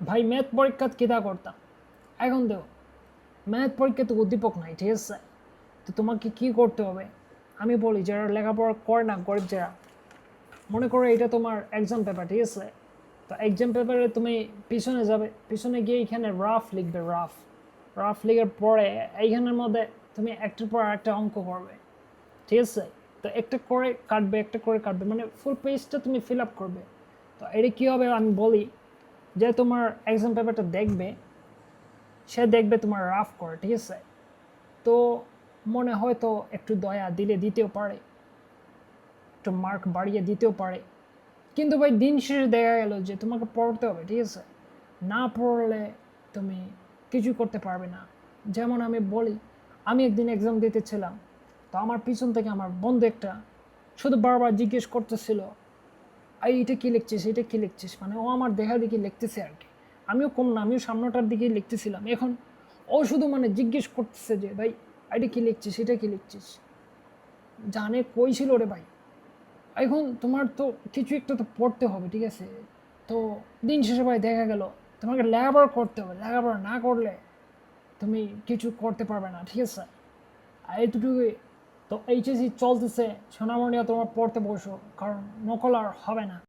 ভাই ম্যাথ পরীক্ষাত কিতা করতাম, এখন দেখো ম্যাথ পরীক্ষা তো উদ্দীপক নাই, ঠিক আছে? তো তোমাকে কি করতে হবে আমি বলি, যারা লেখাপড়া করে না, গরিব যারা, মনে করো এটা তোমার এক্সাম পেপার, ঠিক আছে? তো এক্সাম পেপারে তুমি পিছনে যাবে, পিছনে গিয়ে এখানে রাফ লিখবে, রাফ রাফ লিখার পরে এইখানের মধ্যে তুমি একটার পর একটা অঙ্ক করবে, ঠিক আছে? তো একটা করে কাটবে, একটা করে কাটবে, মানে ফুল পেজটা তুমি ফিল আপ করবে। তো এটা কী হবে আমি বলি, যে তোমার এক্সাম পেপারটা দেখবে, সে দেখবে তোমার রাফ করে, ঠিক আছে? তো মনে হয়তো একটু দয়া দিলে দিতেও পারে, একটু মার্ক বাড়িয়ে দিতেও পারে, কিন্তু ভাই দিন শেষে দেখা গেল যে তোমাকে পড়তে হবে, ঠিক আছে? না পড়লে তুমি কিছু করতে পারবে না। যেমন আমি বলি, আমি একদিন এক্সাম দিতেছিলাম, তো আমার পিছন থেকে আমার বন্ধু একটা শুধু বারবার জিজ্ঞেস করতেছিল, এটা কী লিখছিস, এটা কী লিখছিস, মানে ও আমার দেখা দেখি লিখতেছে আর কি। আমিও কম না, আমিও সামনেটার দিকেই লিখতেছিলাম। এখন ও শুধু মানে জিজ্ঞেস করতেছে যে ভাই এটা কী লিখছিস, এটা কী লিখছিস, জানে কই ছিল রে ভাই। এখন তোমার তো কিছু একটা তো পড়তে হবে, ঠিক আছে? তো দিন শেষে ভাই দেখা গেল তোমাকে লেখাপড়া করতে হবে, লেখাপড়া না করলে তুমি কিছু করতে পারবে না, ঠিক আছে? আর এইটুকুই। তো এইচএসসি চলতেছে, সোনামণিয়া তোমার পড়তে বসো, কারণ নকল আর হবে না।